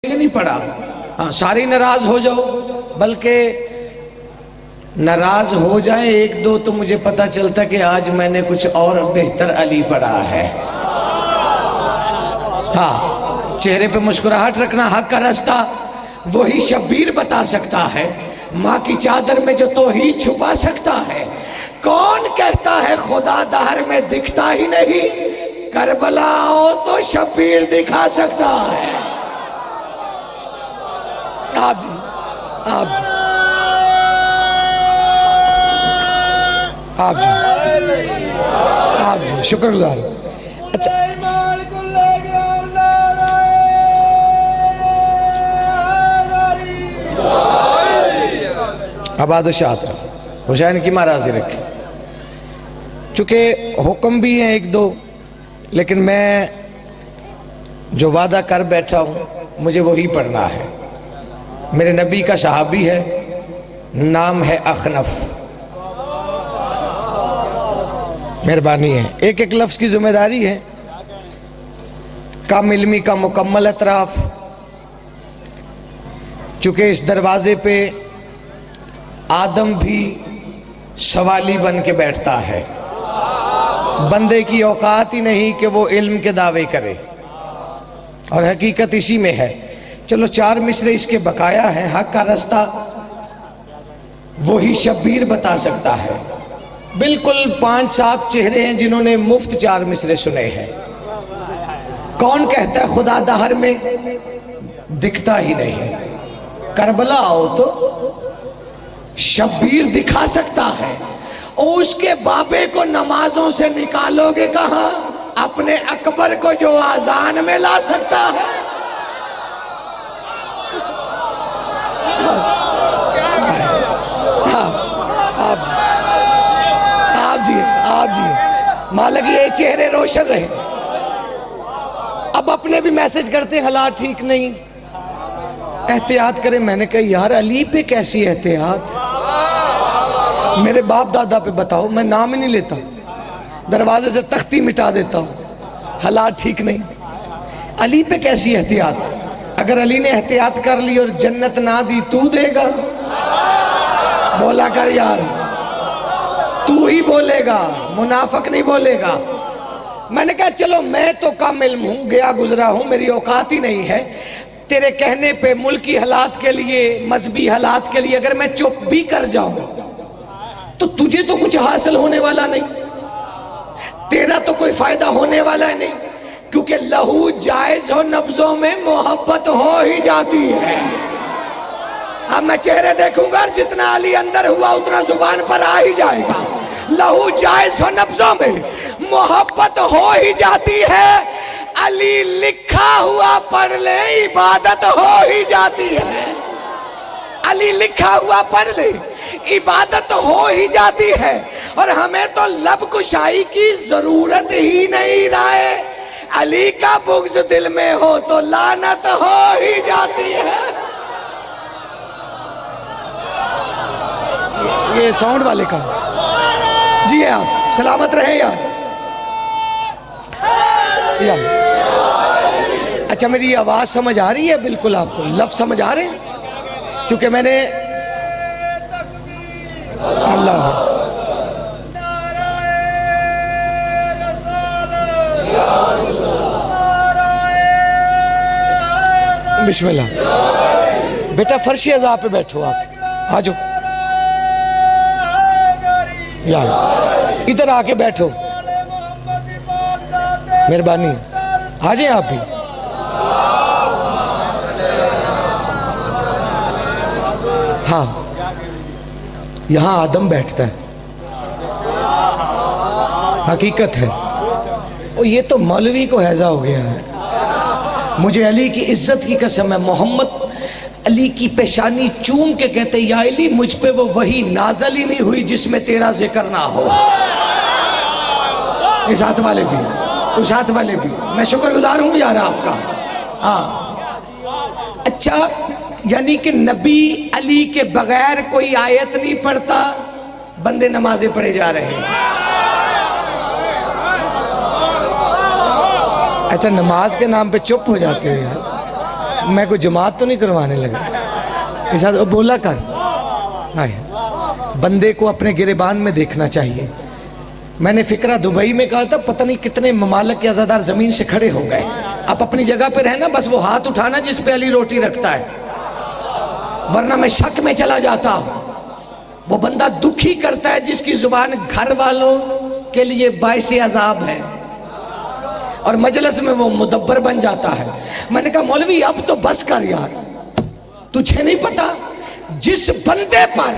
नहीं पड़ा। हाँ, सारी नाराज हो जाओ, बल्कि नाराज हो जाए एक दो तो मुझे पता चलता कि आज मैंने कुछ और बेहतर अली पढ़ा है। हाँ, चेहरे पे मुस्कुराहट रखना हक का रास्ता वही शब्बीर बता सकता है। माँ की चादर में जो तौहीद छुपा सकता है। कौन कहता है खुदा दहर में दिखता ही नहीं, करबला आओ तो शब्बीर दिखा सकता है। आप जी, आप जी, आप जी, आप जी, शुक्रगुजार। अच्छा, आबाद शाद हुसैन की महाराजी रखे। चूंकि हुक्म भी हैं एक दो, लेकिन मैं जो वादा कर बैठा हूं मुझे वही पढ़ना है। मेरे नबी का सहाबी है, नाम है अखनफ। मेहरबानी है, एक एक लफ्ज की जिम्मेदारी है। कम इल्मी का मुकम्मल अतराफ। चूंकि इस दरवाजे पे आदम भी सवाली बन के बैठता है। बंदे की औकात ही नहीं कि वो इल्म के दावे करे, और हकीकत इसी में है। चलो चार मिसरे इसके बकाया है। हक का रास्ता वही शब्बीर बता सकता है। बिल्कुल 5-7 चेहरे हैं जिन्होंने मुफ्त 4 मिसरे सुने हैं। कौन कहता है खुदा दहर में दिखता ही नहीं, करबला आओ तो शब्बीर दिखा सकता है। और उसके बाबे को नमाजों से निकालोगे कहां? अपने अकबर को जो आजान में ला सकता है। आप जी, मालिक ये चेहरे रोशन रहे। अब अपने भी मैसेज करते हालात ठीक नहीं, एहतियात करें। मैंने कहा यार अली पे कैसी एहतियात? मेरे बाप दादा पे बताओ, मैं नाम ही नहीं लेता, दरवाजे से तख्ती मिटा देता हूं। हालात ठीक नहीं, अली पे कैसी एहतियात? अगर अली ने एहतियात कर ली और जन्नत ना दी, तू देगा? बोला कर यार, तू ही बोलेगा, मुनाफिक नहीं बोलेगा। मैंने कहा चलो मैं तो कम इल्म हूं, गया गुजरा हूं, मेरी औकात ही नहीं है। तेरे कहने पे मुल्की हालात के लिए, मजहबी हालात के लिए अगर मैं चुप भी कर जाऊं तो तुझे तो कुछ हासिल होने वाला नहीं, तेरा तो कोई फायदा होने वाला नहीं। क्योंकि लहू जायज हो, नब्जों में मोहब्बत हो ही जाती है। अब मैं चेहरे देखूंगा, जितना अली अंदर हुआ उतना जुबान पर आ ही जाएगा। लहू जायज हो, नब्जों में मोहब्बत हो ही जाती है। अली लिखा हुआ पढ़ ले, इबादत हो ही जाती है। अली लिखा हुआ पढ़ ले, इबादत हो ही जाती है। और हमें तो लब कुशाई की जरूरत ही नहीं रहे। अली का बुग़्ज़ दिल में हो तो लानत हो ही जाती है। ये साउंड वाले का जी है। आप सलामत रहे यार। अच्छा, मेरी आवाज समझ आ रही है? बिल्कुल आपको लफ्ज़ समझ आ रहे हैं? चूंकि मैंने अल्लाह बिस्मिल्लाह। बेटा फर्शी अज़ा पे बैठो, आप आ जाओ यार, इधर आके बैठो, मेहरबानी आ जाए आप भी। हाँ, यहां आदम बैठता है, हकीकत है। और ये तो मौलवी को हैजा हो गया है। मुझे अली की इज्जत की कसम है, मोहम्मद अली की पेशानी चूम के कहते या अली मुझ पे वो वही नाज़िल ही नहीं हुई जिसमें तेरा जिक्र ना हो। इस हाथ वाले भी, उस हाथ वाले भी, मैं शुक्रगुजार हूं यार आपका। हाँ, अच्छा, यानी कि नबी अली के बगैर कोई आयत नहीं पढ़ता, बंदे नमाजें पढ़े जा रहे हैं। अच्छा, नमाज के नाम पे चुप हो जाते हो यार। मैं कोई जमात तो नहीं करवाने लगा। इस साथ बोला कर, आए बंदे को अपने गिरेबान में देखना चाहिए। मैंने फिक्रा दुबई में कहा था, पता नहीं कितने ममालक के अज़ादार जमीन से खड़े हो गए। आप अपनी जगह पे रहना, बस वो हाथ उठाना जिस पे अली रोटी रखता है, वरना मैं शक में चला जाता। वो बंदा दुखी करता है जिसकी जुबान घर वालों के लिए बाइस अजाब है, और मजलिस में वो मुदब्बर बन जाता है। मैंने कहा मौलवी अब तो बस कर यार, तुझे नहीं पता जिस बंदे पर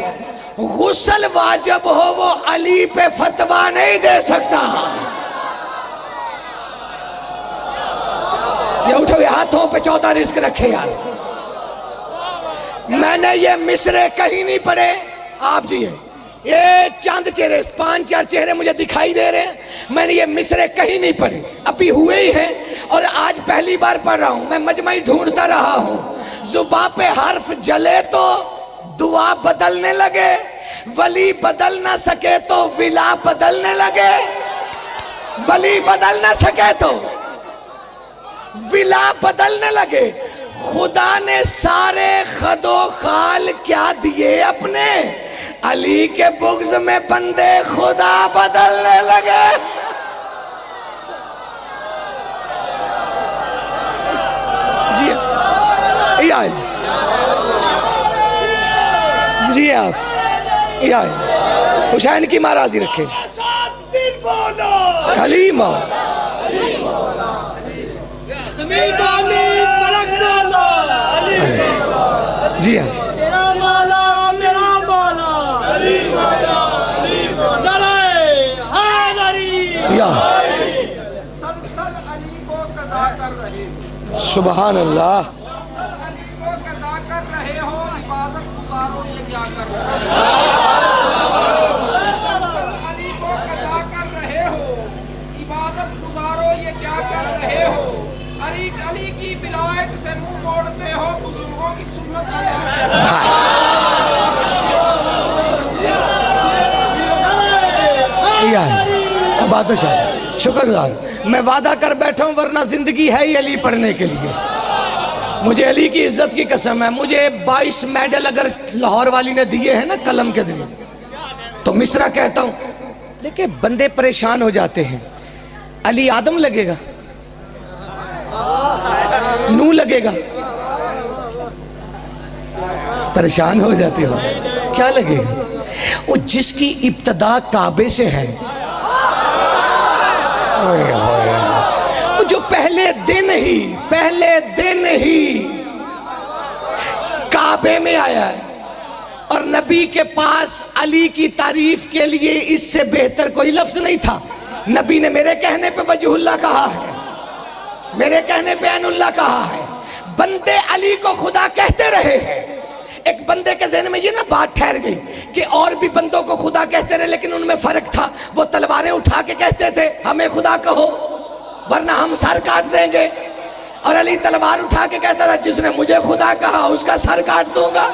गुस्ल वाजिब हो वो अली पे फतवा नहीं दे सकता। ये उठो हाथों पे 14 रिस्क रखे यार। मैंने ये मिसरे कहीं नहीं पढ़े आप जी, ये चंद चेहरे 5-4 चेहरे मुझे दिखाई दे रहे हैं। मैंने ये मिसरे कहीं नहीं पढ़े, अभी हुए ही हैं और आज पहली बार पढ़ रहा हूं। मैं मजमा ढूंढता रहा हूं, जुबान पे हर्फ जले तो दुआ बदलने लगे, वली बदल ना सके तो विला बदलने लगे, वली बदल ना सके तो विला बदलने लगे। खुदा ने सारे खदो खाल क्या दिए अपने, अली के बुग़्ज़ में बंदे खुदा बदलने लगे। जी जी आप हुसैन की महाराजी रखे। हलीमा जी हाँ, सुबहान अल्लाह। अली की विलायत से मुंह मोड़ते हो, बुजुर्गों की सुन्नत बादशाह शुक्रगुजार। मैं वादा कर बैठा हूं, वरना जिंदगी है ही अली पढ़ने के लिए। मुझे अली की इज्जत की कसम है, मुझे 22 मेडल अगर लाहौर वाली ने दिए हैं ना कलम के जरिए, तो मिसरा कहता हूं। देखिए बंदे परेशान हो जाते हैं, अली आदम लगेगा, नू लगेगा, परेशान हो जाते हो, क्या लगेगा? वो जिसकी इब्तदा काबे से है, वो जो पहले दिन ही काबे में आया है, और नबी के पास अली की तारीफ के लिए इससे बेहतर कोई लफ्ज नहीं था। नबी ने मेरे कहने पे वजहुल्लाह कहा है, मेरे कहने पे ऐनुल्लाह कहा है। बंदे अली को खुदा कहते रहे हैं। एक बंदे के ज़हन में ये ना बात ठहर गई कि और भी बंदों को खुदा कहते रहे, लेकिन उनमें फर्क था। वो तलवारें उठा के कहते थे हमें खुदा कहो वरना हम सर काट देंगे, और अली तलवार उठा के कहता था जिसने मुझे खुदा कहा उसका सर काट दूंगा।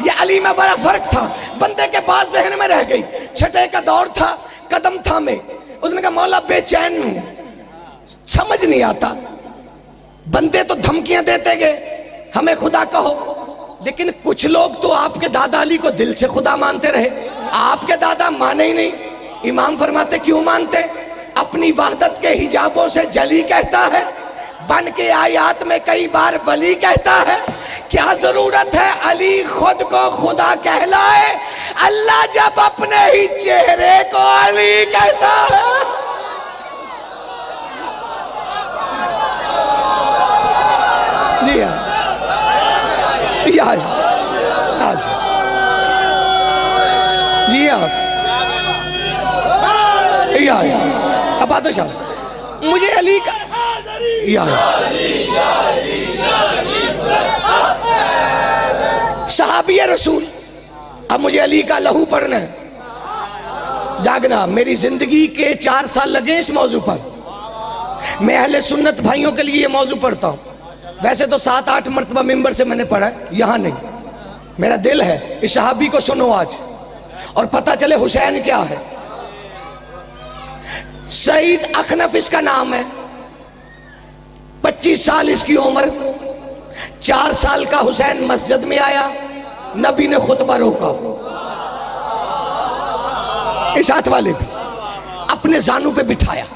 ये अली में बड़ा फर्क था। बंदे के पास ज़हन में रह गई। छठे का दौर था, कदम थामे, उसने कहा मौला बेचैन हूं, समझ नहीं आता। बंदे तो धमकियां देते गए हमें खुदा कहो, लेकिन कुछ लोग तो आपके दादा अली को दिल से खुदा मानते रहे, आपके दादा माने ही नहीं। इमाम फरमाते क्यों मानते? अपनी वहदत के हिजाबों से जली कहता है, बन के आयात में कई बार वली कहता है। क्या जरूरत है अली खुद को खुदा कहलाए, अल्लाह जब अपने ही चेहरे को अली कहता है। जी हाँ, जी हाँ, अब बादशाह मुझे अली का सहाबी रसूल, अब मुझे अली का लहू पढ़ना है, जागना। मेरी जिंदगी के 4 साल लगे इस मौजू पर। मैं अहले सुन्नत भाइयों के लिए ये मौजू पढ़ता हूँ। वैसे तो 7-8 मरतबा मिंबर से मैंने पढ़ा है, यहाँ नहीं। मेरा दिल है इस सहाबी को सुनो आज और पता चले हुसैन क्या है। सईद अखनफ इसका नाम है, 25 साल इसकी उम्र। 4 साल का हुसैन मस्जिद में आया, नबी ने खुतबा रोका। इस हाथ वाले भी अपने जानू पे बिठाया।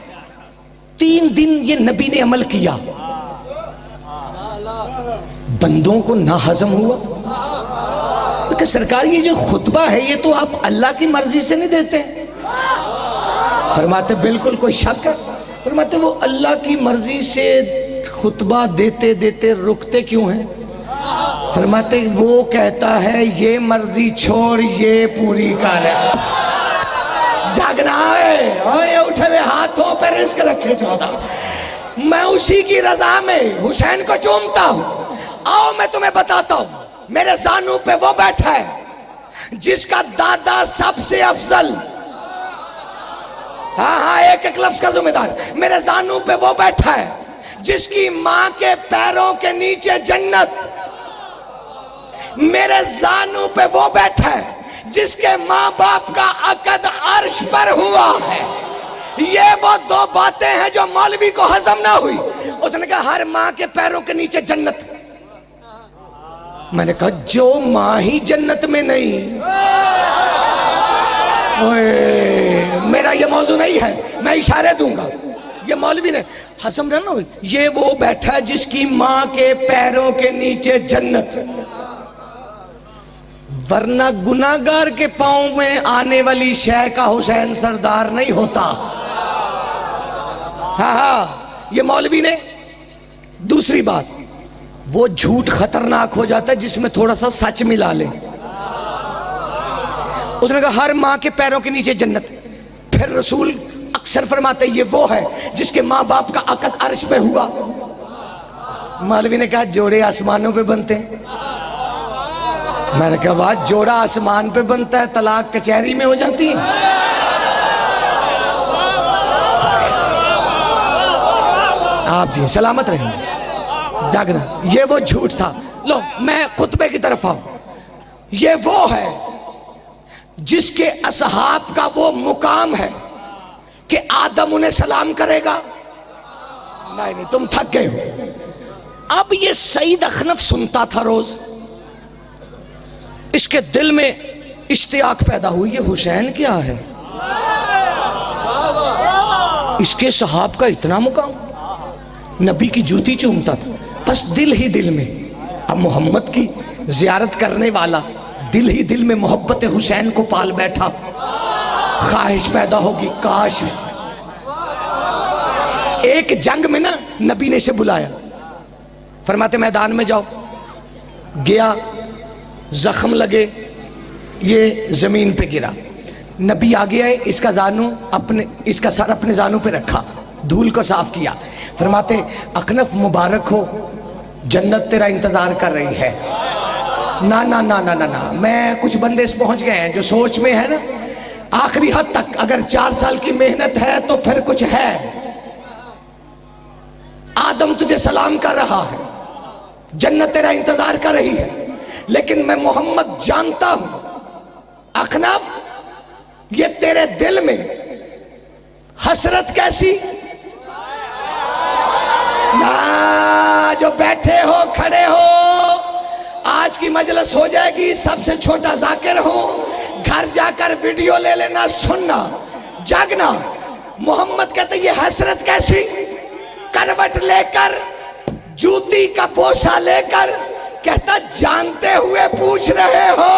3 दिन ये नबी ने अमल किया, बंदों को ना हजम हुआ कि सरकार ये जो खुतबा है ये तो आप अल्लाह की मर्जी से नहीं देते। फरमाते बिल्कुल, कोई शक है? फरमाते वो अल्लाह की मर्जी से खुतबा देते देते रुकते क्यों हैं? फरमाते वो कहता है ये मर्जी छोड़ ये पूरी कर। जागना है, ओए उठे हुए हाथों पे रिस्क रखे 14। मैं उसी की रजा में हुसैन को चूमता हूं। आओ मैं तुम्हें बताता हूं, मेरे जानू पे वो बैठा है जिसका दादा सबसे अफजल, हाँ एक लफ्ज का जिम्मेदार, मेरे जानू पे वो बैठा है जिसकी मां के पैरों के नीचे जन्नत, मेरे जानू पे वो बैठा है जिसके माँ बाप का अकद अर्श पर हुआ है। ये वो 2 बातें हैं जो मौलवी को हजम ना हुई। उसने कहा हर माँ के पैरों के नीचे जन्नत। मैंने कहा जो माँ ही जन्नत में नहीं, ओए मेरा ये मौजू नहीं है, मैं इशारे दूंगा। ये मौलवी ने हजम ना हुई। ये वो बैठा है जिसकी माँ के पैरों के नीचे जन्नत, वरना गुनाहगार के पांव में आने वाली शय का हुसैन सरदार नहीं होता। हाँ, ये मौलवी ने। दूसरी बात, वो झूठ खतरनाक हो जाता है जिसमें थोड़ा सा सच मिला ले। उसने कहा हर माँ के पैरों के नीचे जन्नत। फिर रसूल अक्सर फरमाते ये वो है जिसके माँ बाप का अकद अर्श पे हुआ। मौलवी ने कहा जोड़े आसमानों पे बनते हैं। मैंने कहा वाह, जोड़ा आसमान पे बनता है, तलाक कचहरी में हो जाती है। आप जी सलामत रहें, जागना। ये वो झूठ था। लो मैं खुतबे की तरफ आऊं। ये वो है जिसके असहाब का वो मुकाम है कि आदम उन्हें सलाम करेगा। नहीं तुम थक गए हो। अब ये सईद अखनफ सुनता था रोज, इसके दिल में इश्तियाक पैदा हुई, ये हुसैन क्या है, इसके सहाब का इतना मुकाम, नबी की जूती चूमता था बस दिल ही दिल में। अब मोहम्मद की जियारत करने वाला दिल ही दिल में मोहब्बत हुसैन को पाल बैठा, ख्वाहिश पैदा होगी काश। एक जंग में ना नबी ने इसे बुलाया, फरमाते मैदान में जाओ। गया, जख्म लगे, ये जमीन पे गिरा। नबी आगे आए, इसका सर अपने जानू पे रखा, धूल को साफ किया। फरमाते अखनफ मुबारक हो, जन्नत तेरा इंतजार कर रही है। ना ना ना ना ना ना, मैं कुछ बंदे इस पहुंच गए हैं जो सोच में है ना आखिरी हद तक, अगर 4 साल की मेहनत है तो फिर कुछ है। आदम तुझे सलाम कर रहा है, जन्नत तेरा इंतजार कर रही है, लेकिन मैं मोहम्मद जानता हूं अखनफ, ये तेरे दिल में हसरत कैसी ना, जो बैठे हो खड़े हो, आज की मजलिस हो जाएगी, सबसे छोटा जाकिर हो, घर जाकर वीडियो ले लेना, सुनना, जागना। मोहम्मद कहते ये हसरत कैसी, करवट लेकर, जूती का बोसा लेकर, कहता जानते हुए पूछ रहे हो,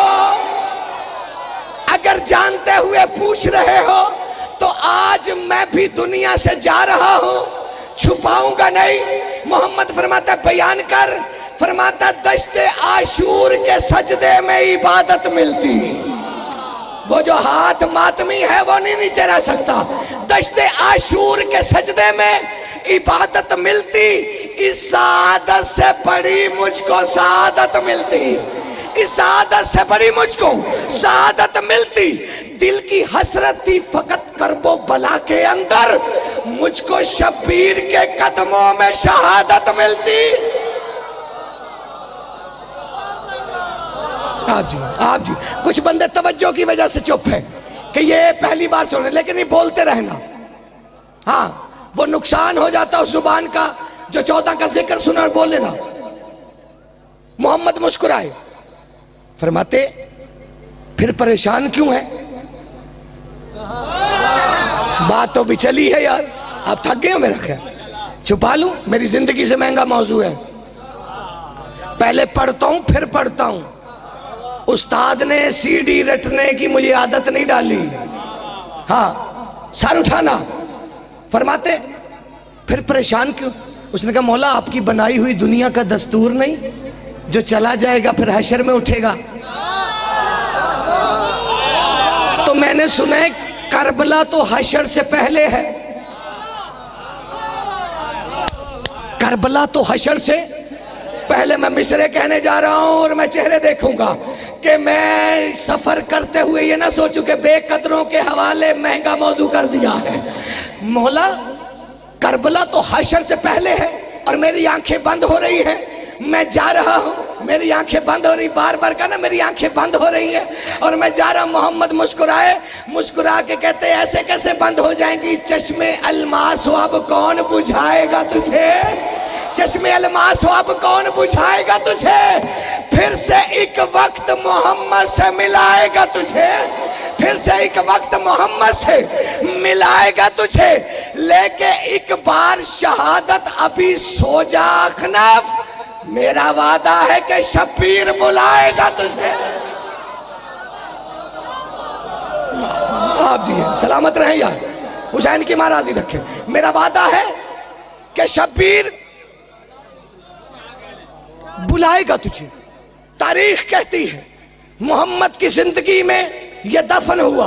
अगर जानते हुए पूछ रहे हो तो आज मैं भी दुनिया से जा रहा हूं, छुपाऊंगा नहीं। मोहम्मद फरमाता बयान कर, फरमाता दश्ते आशूर के सजदे में इबादत मिलती, वो जो हाथ मातमी है वो नहीं नीचे रह सकता, दश्ते आशूर के सजदे में इबादत मिलती, इस सादत से बड़ी मुझको सादत मिलती, इस सादत से बड़ी मुझको सादत मिलती। दिल की हसरत थी फकत करबो बला के अंदर, मुझको शब्बीर के कदमों में शहादत मिलती। आप जी कुछ बंदे तवज्जो की वजह से चुप है कि ये पहली बार सुन रहे, लेकिन ये बोलते रहना। हाँ, वो नुकसान हो जाता उस जुबान का जो 14 का जिक्र सुना और बोल लेना। मोहम्मद मुस्कुराए, फरमाते फिर परेशान क्यों है? बात तो भी चली है यार, आप थक गए हो मेरा ख्याल, छुपा लूं, मेरी जिंदगी से महंगा मौजू है। पहले पढ़ता हूं फिर पढ़ता हूं। उस्ताद ने सीडी रटने की मुझे आदत नहीं डाली। हाँ, सर उठाना। फरमाते फिर परेशान क्यों? उसने कहा मौला आपकी बनाई हुई दुनिया का दस्तूर नहीं, जो चला जाएगा फिर हशर में उठेगा। तो मैंने सुना है करबला तो हशर से पहले है, करबला तो हशर से पहले। मैं मिसरे कहने जा रहा हूं और मैं चेहरे देखूंगा कि मैं सफर करते हुए ये ना सोचूं कि बेकदरों के हवाले महंगा मौजू कर दिया है। मौला करबला तो हशर से पहले है और मेरी आंखें बंद हो रही हैं, मैं जा रहा हूं, मेरी आंखें बंद हो रही, बार बार कहना मेरी आंखें बंद हो रही हैं और मैं जा रहा हूं। मोहम्मद मुस्कुराए, मुस्कुरा के कहते ऐसे कैसे बंद हो जाएंगी? चश्मे अलमास हो अब कौन बुझाएगा तुझे? चश्मे अलमास हो अब कौन बुझाएगा तुझे? फिर से एक वक्त मोहम्मद से मिलाएगा तुझे, फिर से एक वक्त मोहम्मद से मिलाएगा तुझे, लेके एक बार शहादत अभी सो जा अखनफ, मेरा वादा है कि शब्बीर बुलाएगा तुझे। आप जी सलामत रहें यार, हुसैन की महाराजी रखे। मेरा वादा है कि शब्बीर बुलाएगा तुझे। तारीख कहती है मोहम्मद की जिंदगी में यह दफन हुआ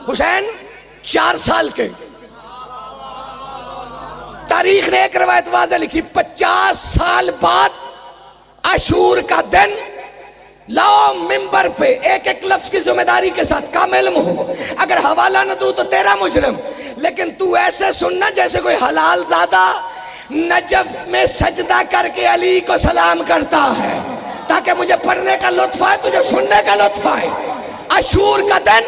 हुसैन 4 साल के। तारीख ने एक रवायत वाज़े लिखी 50 साल बाद अशूर का दिन, लाओ मिंबर पे एक एक लफ्ज की जिम्मेदारी के साथ, काम इल्म हो, अगर हवाला न दूं तो तेरा मुजरम, लेकिन तू ऐसे सुनना जैसे कोई हलाल ज़ादा नजफ में सजदा करके अली को सलाम करता है, ताकि मुझे पढ़ने का लुत्फ आए, तुझे सुनने का लुत्फ आए। अशूर का दिन,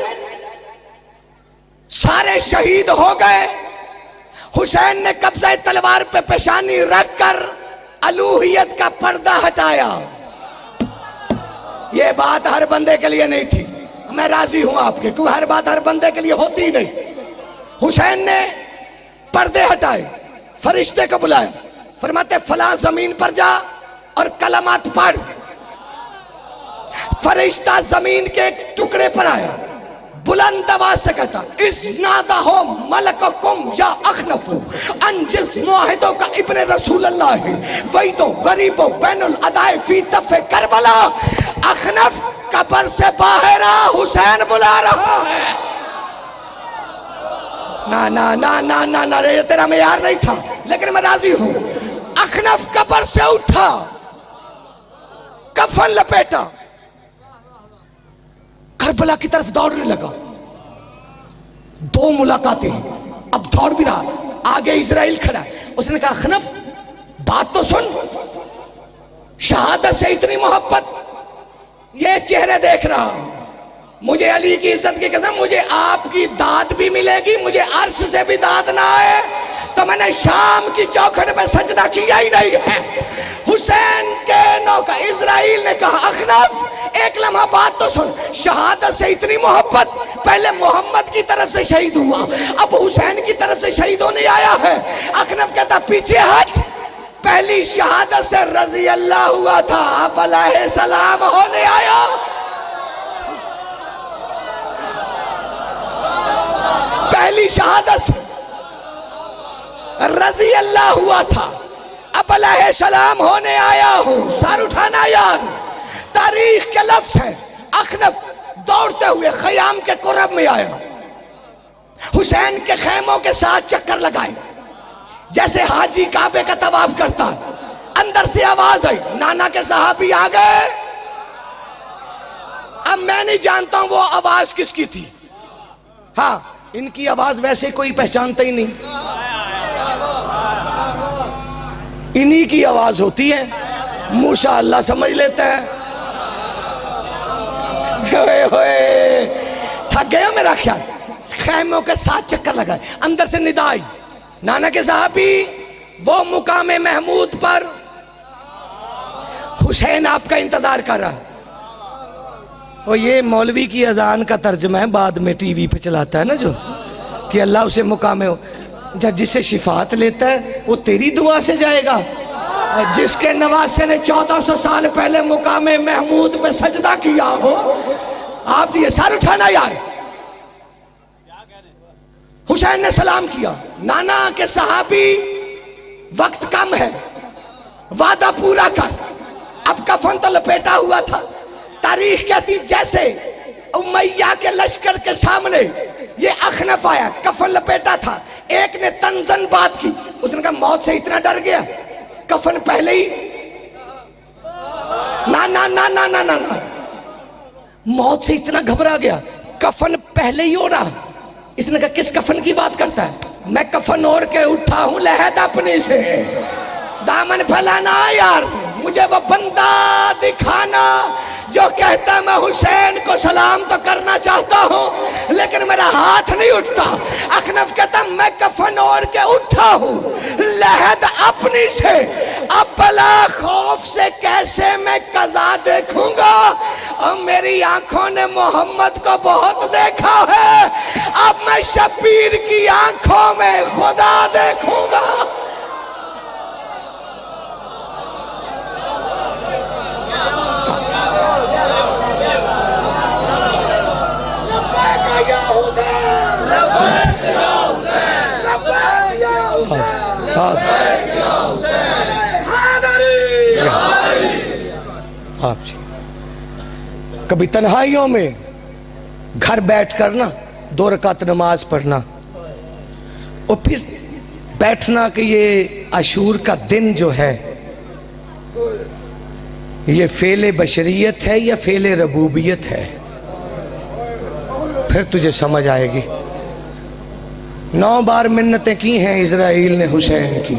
सारे शहीद हो गए। हुसैन ने कब्जा तलवार पे पेशानी रखकर अलूहियत का पर्दा हटाया। यह बात हर बंदे के लिए नहीं थी, मैं राजी हूं आपके, क्योंकि हर बात हर बंदे के लिए होती नहीं। हुसैन ने पर्दे हटाए, फरिश्ते को बुलाया, फरमाते फलां जमीन पर जा और कलमात पढ़। फरिश्ता जमीन के एक टुकड़े पर आया, बुलंद आवाज से कहता इस्नादा हो मलकुम या अखनफु अनजिस मुआहिदों का इब्ने रसूल अल्लाह है, वही तो गरीबो बैनुल अदाए फी तफे करबला। अखनफ कब्र से बाहर आ, हुसैन बुला रहा है। ना ना ना ना ना ना, ये तेरा मेयार नहीं था, लेकिन मैं राजी हूं। अखनफ कब्र से उठा, कफन लपेटा, करबला की तरफ दौड़ने लगा। 2 मुलाकातें, अब दौड़ भी रहा, आगे इजराइल खड़ा है। उसने कहा अखनफ बात तो सुन, शहादत से इतनी मोहब्बत, ये चेहरे देख रहा हूं, मुझे अली की इज्जत की कसम, मुझे आपकी दाद भी मिलेगी, मुझे अर्श से भी दाद ना आए तो मैंने शाम की चौखट पे सजदा किया ही नहीं है। हुसैन के नौका इजराइल ने कहा अखनफ एक लम्हा बात तो सुन, शहादत से इतनी मोहब्बत, पहले मोहम्मद की तरफ से शहीद हुआ, अब हुसैन की तरफ से शहीद होने आया है। अखनफ कहता पीछे हट, पहली शहादत से रजी अल्लाह हुआ था, अब अलैहि सलाम होने आया। पहली शहादत से रजी अल्लाह हुआ था, अब अलैहि सलाम होने आया हूं। सर उठाना यार, तारीख के लफ्ज है। अखनफ दौड़ते हुए खयाम के कुरब में आया, हुसैन के खैमों के साथ चक्कर लगाए, जैसे हाजी काबे का तवाफ करता। अंदर से आवाज आई, नाना के सहाबी आ गए। अब मैं नहीं जानता हूं वो आवाज किसकी थी। हाँ, इनकी आवाज वैसे कोई पहचानता ही नहीं, इन्हीं की आवाज होती है। मूसा अल्लाह समझ लेता है। होए होए, थक गए हो मेरा ख्याल। खैमों के साथ चक्कर लगाए, अंदर से निदा आई, नाना के साहबी वो मुकामे महमूद पर हुसैन आपका इंतजार कर रहा है। और ये मौलवी की अजान का तर्जमा है, बाद में टीवी पे चलाता है ना जो, कि अल्लाह उसे मुकामे हो। जिससे शिफात लेता है वो तेरी दुआ से जाएगा, और जिसके नवासे ने 1400 साल पहले मुकामे महमूद पे सजदा किया हो। आप ये सर उठाना यार। हुसैन ने सलाम किया, नाना के सहाबी वक्त कम है, वादा पूरा कर। अब कफन तो लपेटा हुआ था। तारीख कहती जैसे उमैया के लश्कर के सामने ये अखनफ आया, कफन लपेटा था, एक ने तंजन बात की, उसने कहा मौत से इतना डर गया, कफन पहले ही। ना ना ना ना ना ना ना, मौत से इतना घबरा गया, कफन पहले ही ओढ़ा। इसने कहा किस कफन की बात करता है? मैं कफन ओढ़ के उठा हूं लहद अपने से। दामन फैलाना यार, मुझे वो बंदा दिखाना जो कहता मैं हुसैन को सलाम तो करना चाहता हूं लेकिन मेरा हाथ नहीं उठता। अखनफ कहता मैं कफन ओढ़ के उठा हूं लहद अपनी से, अब भला खौफ से कैसे मैं कज़ा देखूंगा। और मेरी आंखों ने मोहम्मद को बहुत देखा है, अब मैं शबीर की आंखों में खुदा देखूंगा। आप जी कभी तन्हाइयों में घर बैठ कर ना 2 रकात नमाज पढ़ना और फिर बैठना कि ये आशूर का दिन जो है ये फेले बशरियत है या फेले रबूबियत है, फिर तुझे समझ आएगी। 9 बार मिन्नतें की हैं इजराइल ने हुसैन की।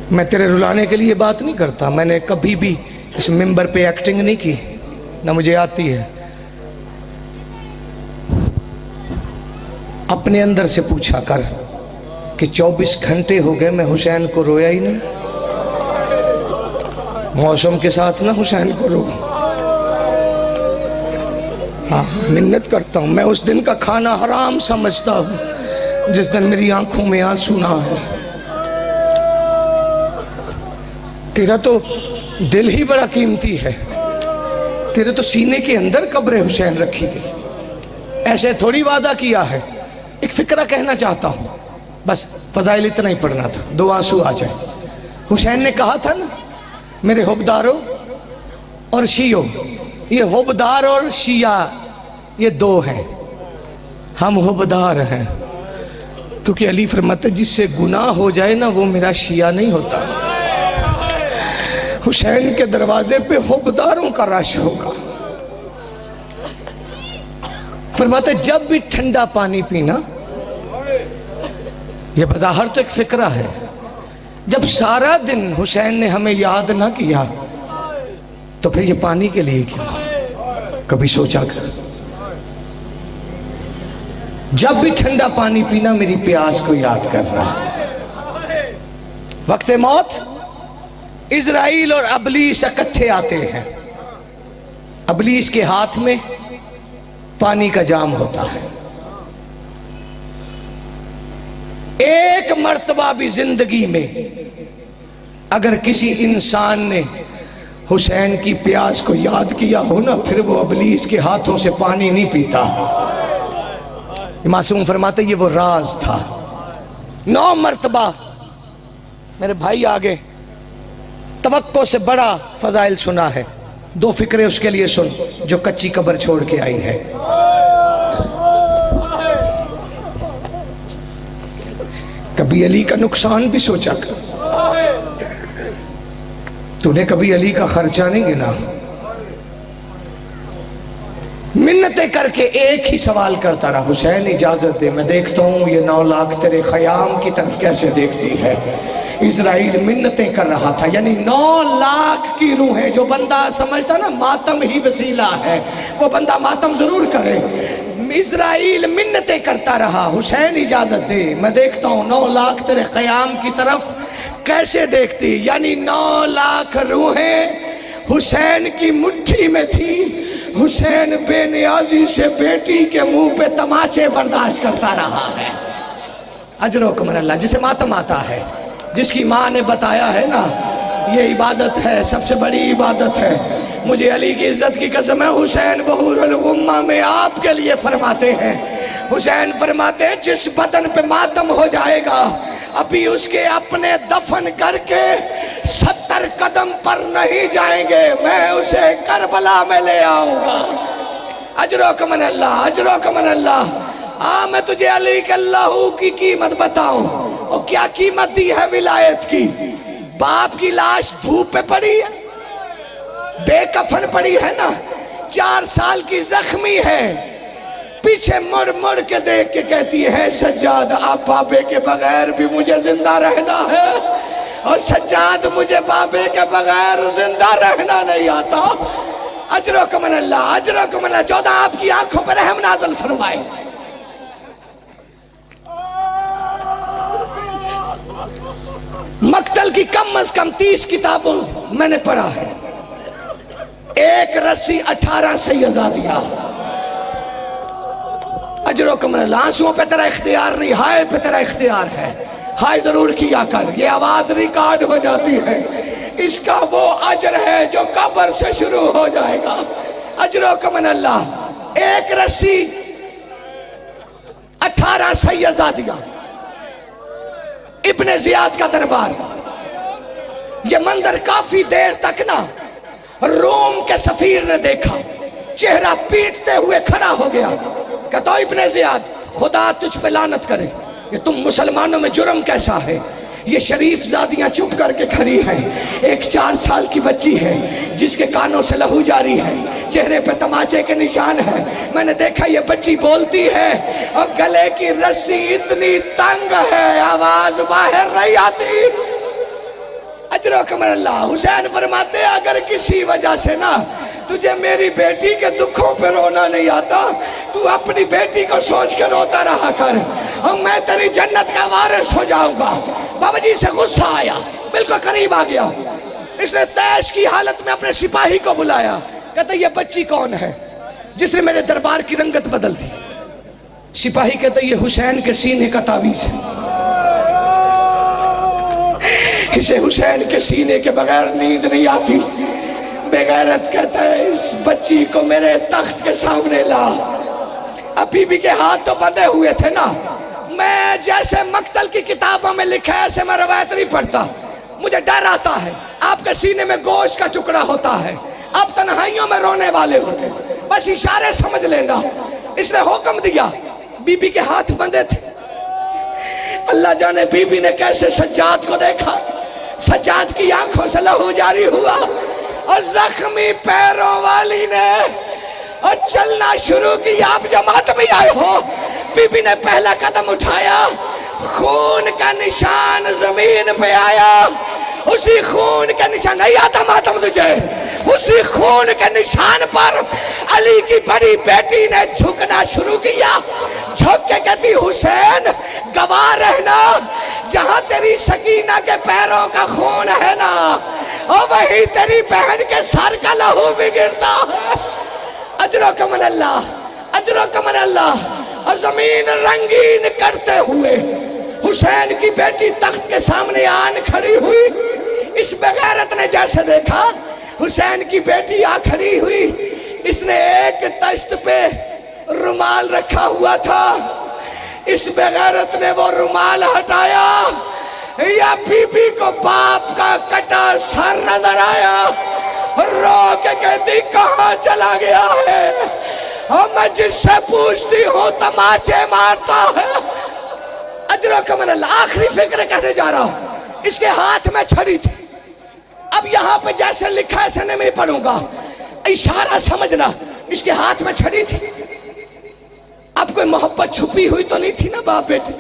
मैं तेरे रुलाने के लिए बात नहीं करता, मैंने कभी भी इस मिंबर पे एक्टिंग नहीं की, ना मुझे आती है। अपने अंदर से पूछा कर कि 24 घंटे हो गए मैं हुसैन को रोया ही नहीं। मौसम के साथ ना हुसैन को रो। हाँ, मिन्नत करता हूँ। मैं उस दिन का खाना हराम समझता हूँ जिस दिन मेरी आंखों में आंसू ना है। तेरा तो दिल ही बड़ा कीमती है, तेरे तो सीने के अंदर कब्र हुसैन रखी गई। ऐसे थोड़ी वादा किया है। एक फिक्रा कहना चाहता हूँ, बस फजाइल इतना ही पढ़ना था, 2 आंसू आ जाए। हुसैन ने कहा था ना, मेरे हुबदारों और शियो, ये हुबदार और शिया ये 2 हैं, हम हुबदार हैं। क्योंकि अली फरमाते जिससे गुनाह हो जाए ना वो मेरा शिया नहीं होता। हुसैन के दरवाजे पे हुबदारों का रश होगा। फरमाते जब भी ठंडा पानी पीना, ये बज़ाहिर तो एक फिक्रा है, जब सारा दिन हुसैन ने हमें याद ना किया तो फिर ये पानी के लिए क्यों? कभी सोचा कर? जब भी ठंडा पानी पीना मेरी प्यास को याद करना। वक्त मौत इजराइल और अबलीस इकट्ठे आते हैं। अबलीस के हाथ में पानी का जाम होता है। एक मर्तबा भी जिंदगी में अगर किसी इंसान ने हुसैन की प्यास को याद किया हो ना, फिर वो अबलीस के हाथों से पानी नहीं पीता। मासूम फरमाते ये वो राज था। 9 मर्तबा मेरे भाई आगे तवक्को से बड़ा फजाइल सुना है। 2 फिक्रे उसके लिए सुन जो कच्ची कब्र छोड़ के आई है। कभी अली का नुकसान भी सोचा कर? तूने कभी अली का खर्चा नहीं गिना? मिन्नतें करके एक ही सवाल करता रहा, हुसैन इजाजत दे, मैं देखता हूं ये 9 लाख तेरे ख़याम की तरफ कैसे देखती है। इजराइल मिन्नतें कर रहा था, यानी 9 लाख की रूह है। जो बंदा समझता ना मातम ही वसीला है, वो बंदा मातम जरूर करे। इजराइल मिन्नतें करता रहा, हुसैन इजाजत दे, मैं देखता हूँ 9 लाख तेरे क़याम की तरफ कैसे देखती। यानी 9 लाख रूहें हुसैन की मुट्ठी में थी। हुसैन बेनियाजी से बेटी के मुंह पे तमाचे बर्दाश्त करता रहा है। अजरो कमर अल्लाह, जिसे मातम आता है, जिसकी माँ ने बताया है ना, ये इबादत है, सबसे बड़ी इबादत है। मुझे अली की इज्जत की कसम है, हुसैन बहूरुल गुम्मा में आपके लिए फरमाते हैं, हुसैन फरमाते हैं जिस बदन पे मातम हो जाएगा अभी उसके अपने दफन करके 70 कदम पर नहीं जाएंगे, मैं उसे करबला में ले आऊंगा। अजरो कमन अल्लाह, अजरो कमन अल्लाह। मैं तुझे अली के अल्लाहू की कीमत बताऊं, और क्या कीमत दी है विलायत की। बाप की लाश धूप पे पड़ी है, बेकफन पड़ी है ना, 4 साल की जख्मी है, पीछे मुड़ मुड़ के देख के कहती है सज्जाद आप बाबे के बगैर भी मुझे जिंदा रहना है, और सज्जाद मुझे बाबे के बगैर जिंदा रहना नहीं आता। अजरो कमन अल्लाह, अजरो कमन अल्लाह। 14 आपकी आंखों पर रहम नाज़िल फरमाए। मक्तल की कम अज कम 30 किताबों मैंने पढ़ा है। एक रस्सी 18 सैयदा दिया। अजरो कमर, आंसुओं पे तेरा इख्तियार नहीं, हाय पे तेरा इख्तियार है। हाय जरूर किया कर, ये आवाज रिकॉर्ड हो जाती है, इसका वो अजर है जो कब्र से शुरू हो जाएगा। अजरो कमन अल्लाह। एक रस्सी 18 सैयदा दिया। इब्ने जियाद का दरबार, ये मंजर काफी देर तक ना रोम के सफीर ने देखा, चेहरा पीटते हुए खड़ा हो गया, कहता इब्ने जियाद खुदा तुझ पे लानत करे, ये तुम मुसलमानों में जुर्म कैसा है। ये शरीफ जादियां चुप करके खड़ी हैं, एक 4 साल की बच्ची है जिसके कानों से लहू जारी है, चेहरे पे तमाचे के निशान है। मैंने देखा ये बच्ची बोलती है और गले की रस्सी इतनी तंग है आवाज बाहर नहीं आती। अजरो कमर अल्लाह। हुसैन फरमाते अगर किसी वजह से ना तुझे मेरी बेटी के दुखों पे रोना नहीं आता, तू अपनी बेटी को सोच के रोता रहा कर, और मैं तेरी जन्नत का वारिस हो जाऊंगा। बाबा जी से गुस्सा आया, बिल्कुल करीब आ गया, इसने तैश की हालत में अपने सिपाही को बुलाया, कहता ये बच्ची कौन है जिसने मेरे दरबार की रंगत बदल दी। सिपाही कहता ये हुसैन के सीने का तावीज है, इसे हुसैन के सीने के बगैर नींद नहीं आती। बेगैरत कहता है इस बच्ची को मेरे तख्त के सामने ला। अब बीबी के हाथ तो बंधे हुए थे ना, मैं जैसे मक्तल की किताबों में लिखा है ऐसे मैं रवायत नहीं पढ़ता, मुझे डर आता है। आपके सीने में गोश्त का टुकड़ा होता है, आप तन्हाइयों में रोने वाले होते, बस इशारे समझ लेना। इसने हुक्म दिया, बीबी के हाथ बंधे थे। अल्लाह जाने बीबी ने कैसे सज्जाद को देखा, सज्जाद की आंखों से लहू जारी हुआ, और जख्मी पैरों वाली ने और चलना शुरू की। आप जमात में आए हो, बीबी ने पहला कदम उठाया, खून का निशान जमीन पे आया, उसी खून के निशान, नहीं आता मातम तुझे, उसी खून के निशान पर अली की बड़ी बेटी ने झुकना शुरू किया। झुक के कहती हुसैन गवाह रहना, जहां तेरी सकीना के पैरों का खून है ना, और वही तेरी बहन के सर का लहू भी गिरता है। अजरो कमन अल्लाह, अजरो कमन अल्लाह। और जमीन रंगीन करते हुए हुसैन की बेटी तख्त के सामने आन खड़ी हुई। इस बेगैरत ने जैसे देखा हुसैन की बेटी आ खड़ी हुई, इसने एक तश्त पे रुमाल रखा हुआ था, इस बेगैरत ने वो रुमाल हटाया, या बीबी को बाप का कटा सर नजर आया, रो के कहती कहाँ चला गया है, और मैं जिससे पूछती हूँ तमाचे मारता है। अजरो कमन अल्लाह। आखिरी फिक्र कहने जा रहा हूं, इसके हाथ में छड़ी थी। अब यहां पे जैसे लिखा है ऐसे नहीं पढ़ूंगा, इशारा समझना, इसके हाथ में छड़ी थी। अब कोई मोहब्बत छुपी हुई तो नहीं थी ना बाप बेटे।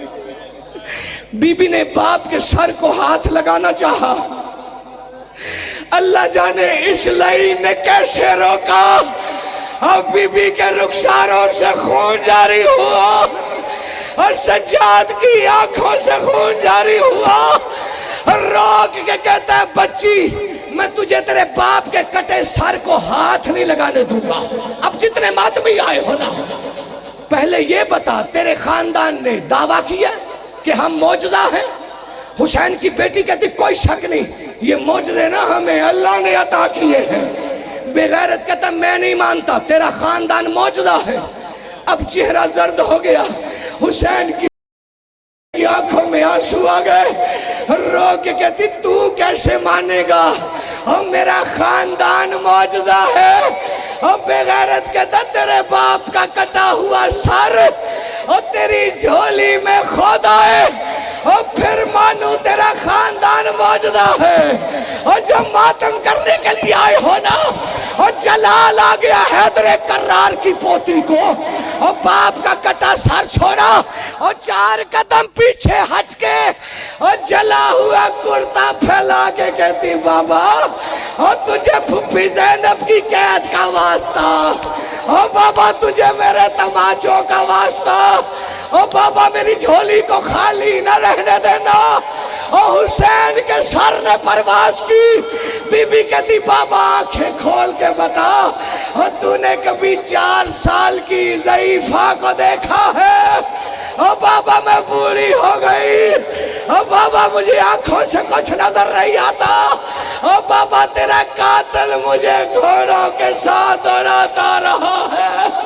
बीबी ने बाप के सर को हाथ लगाना चाहा, अल्लाह जाने इस लई ने कैसे रोका, अब बीबी के रुखसारों से खून जारी हुआ और सज्जाद की आंखों से खून जारी हुआ। रोक के कहता है बच्ची मैं तुझे तेरे बाप के कटे सर को हाथ नहीं लगाने दूंगा। अब जितने मातमी आए हो ना, पहले ये बता तेरे खानदान ने दावा किया कि हम मौजूदा हैं? हुसैन की बेटी कहती कोई शक नहीं, ये मौजूदे ना हमें अल्लाह ने अता किए हैं। बेगैरत कहता मैं नहीं मानता, तेरा खानदान मौजूदा है। अब चेहरा जर्द हो गया, हुसैन की आंखों में आंसू आ गए। रो के कहती तू कैसे मानेगा, और मेरा खानदान मौजूदा है। और बेगैरत कहता तेरे बाप का कटा हुआ सर और तेरी झोली में खोदा है, और फिर मानू तेरा खानदान मौजूदा है। और जब मातम करने के लिए आए हो ना, और जलाल आ गया है तेरे कर्रार की पोती को, और बाप का कटा सर छोड़ा और 4 कदम पीछे हटके और जला हुआ कुर्ता फैला के कहती बाबा और तुझे फुफ्फी ज़ैनब की कैद का वास्ता, और बाबा तुझे मेरे तमाचों का वास्ता, और बाबा मेरी झोली को खाली न रहने देना। और हुसैन के सर ने परवास की। बीबी कहती बाबा आंखें खोल के बता, और तूने कभी 4 साल की ज़ईफा को देखा है? और बाबा मैं बूढ़ी हो गई, और बाबा मुझे आंखों से कुछ नजर नहीं आता, और बाबा तेरा कातिल मुझे घोड़ों के साथ दौड़ाता रहा है।